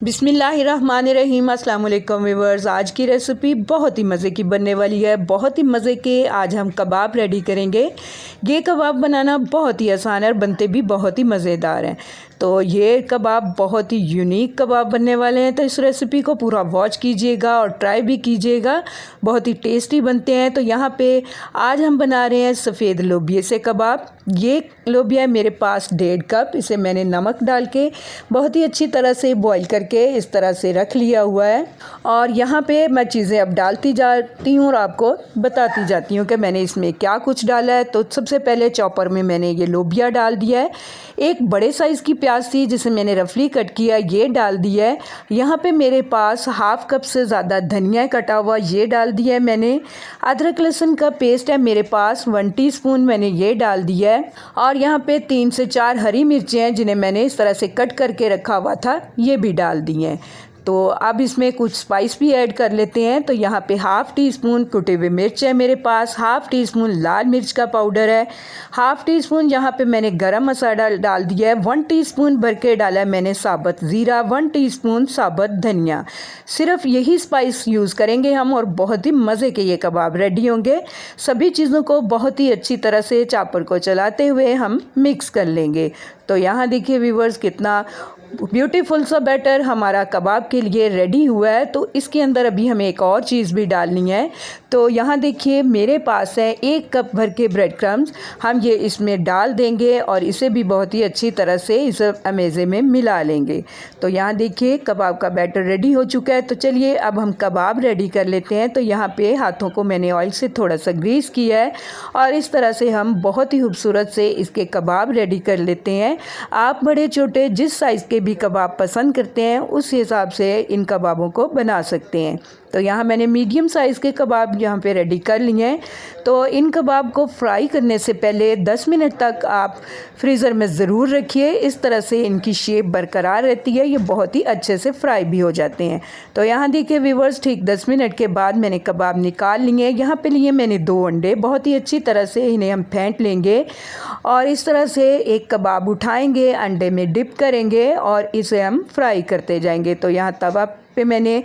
बिस्मिल्लाहिर्रहमानिर्रहीम। अस्सलाम वालेकुम व्यूअर्स। आज की रेसिपी बहुत ही मज़े की बनने वाली है। बहुत ही मज़े के आज हम कबाब रेडी करेंगे। ये कबाब बनाना बहुत ही आसान है और बनते भी बहुत ही मज़ेदार हैं। तो ये कबाब बहुत ही यूनिक कबाब बनने वाले हैं, तो इस रेसिपी को पूरा वॉच कीजिएगा और ट्राई भी कीजिएगा। बहुत ही टेस्टी बनते हैं। तो यहाँ पे आज हम बना रहे हैं सफ़ेद लोबिये से कबाब। ये लोबिया है मेरे पास 1.5 कप। इसे मैंने नमक डाल के बहुत ही अच्छी तरह से बॉईल करके इस तरह से रख लिया हुआ है। और यहाँ पे मैं चीज़ें अब डालती जाती हूँ और आपको बताती जाती हूँ कि मैंने इसमें क्या कुछ डाला है। तो सबसे पहले चॉपर में मैंने ये लोबिया डाल दिया है। एक बड़े साइज़ की प्याज थी जिसे मैंने रफली कट किया, ये डाल दिया है। यहाँ पे मेरे पास 1/2 कप से ज़्यादा धनिया कटा हुआ, ये डाल दिया है मैंने। अदरक लहसुन का पेस्ट है मेरे पास 1 टीस्पून, मैंने ये डाल दिया है। और यहाँ पे 3 से 4 हरी मिर्चें हैं जिन्हें मैंने इस तरह से कट करके रखा हुआ था, ये भी डाल दी हैं। तो अब इसमें कुछ स्पाइस भी ऐड कर लेते हैं। तो यहाँ पे 1/2 टीस्पून कुटे हुए मिर्च है मेरे पास, 1/2 टीस्पून लाल मिर्च का पाउडर है, 1/2 टीस्पून यहाँ पे मैंने गरम मसाला डाल दिया है, 1 टीस्पून भर के डाला है मैंने साबुत ज़ीरा, 1 टीस्पून साबुत धनिया। सिर्फ यही स्पाइस यूज़ करेंगे हम और बहुत ही मज़े के ये कबाब रेडी होंगे। सभी चीज़ों को बहुत ही अच्छी तरह से चॉपर को चलाते हुए हम मिक्स कर लेंगे। तो यहाँ देखिए व्यूअर्स, कितना ब्यूटीफुल सा बैटर हमारा कबाब के लिए रेडी हुआ है। तो इसके अंदर अभी हमें एक और चीज़ भी डालनी है। तो यहाँ देखिए मेरे पास है 1 कप भर के ब्रेड क्रम्स, हम ये इसमें डाल देंगे और इसे भी बहुत ही अच्छी तरह से इस अमेज़े में मिला लेंगे। तो यहाँ देखिए कबाब का बैटर रेडी हो चुका है। तो चलिए अब हम कबाब रेडी कर लेते हैं। तो यहाँ पे हाथों को मैंने ऑयल से थोड़ा सा ग्रीस किया है और इस तरह से हम बहुत ही खूबसूरत से इसके कबाब रेडी कर लेते हैं। आप बड़े छोटे जिस साइज़ के भी कबाब पसंद करते हैं उस हिसाब से इन कबाबों को बना सकते हैं। तो यहाँ मैंने मीडियम साइज़ के कबाब यहाँ पे रेडी कर लिए हैं। तो इन कबाब को फ्राई करने से पहले 10 मिनट तक आप फ्रीज़र में ज़रूर रखिए। इस तरह से इनकी शेप बरकरार रहती है, ये बहुत ही अच्छे से फ्राई भी हो जाते हैं। तो यहाँ देखिए व्यूअर्स, ठीक 10 मिनट के बाद मैंने कबाब निकाल लिए। यहाँ पे लिए मैंने 2 अंडे, बहुत ही अच्छी तरह से इन्हें हम फेंट लेंगे और इस तरह से एक कबाब उठाएंगे, अंडे में डिप करेंगे और इसे हम फ्राई करते जाएंगे। तो यहाँ तवा पे मैंने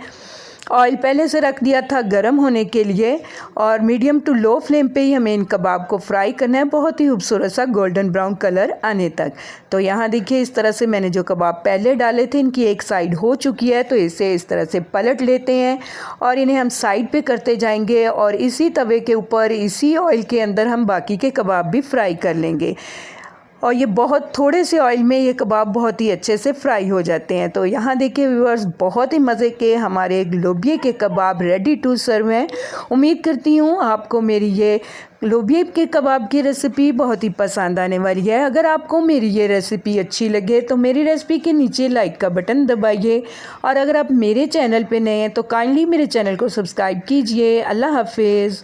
ऑयल पहले से रख दिया था गरम होने के लिए और मीडियम टू लो फ्लेम पे ही हमें इन कबाब को फ्राई करना है, बहुत ही खूबसूरत सा गोल्डन ब्राउन कलर आने तक। तो यहाँ देखिए इस तरह से मैंने जो कबाब पहले डाले थे इनकी एक साइड हो चुकी है। तो इसे इस तरह से पलट लेते हैं और इन्हें हम साइड पे करते जाएंगे और इसी तवे के ऊपर इसी ऑयल के अंदर हम बाकी के कबाब भी फ्राई कर लेंगे। और ये बहुत थोड़े से ऑयल में ये कबाब बहुत ही अच्छे से फ्राई हो जाते हैं। तो यहाँ देखिए व्यूअर्स, बहुत ही मज़े के हमारे लोबिये के कबाब रेडी टू सर्व हैं। उम्मीद करती हूँ आपको मेरी ये लोबिये के कबाब की रेसिपी बहुत ही पसंद आने वाली है। अगर आपको मेरी ये रेसिपी अच्छी लगे तो मेरी रेसिपी के नीचे लाइक का बटन दबाइए और अगर आप मेरे चैनल पे नए हैं तो काइंडली मेरे चैनल को सब्सक्राइब कीजिए। अल्लाह हाफिज़।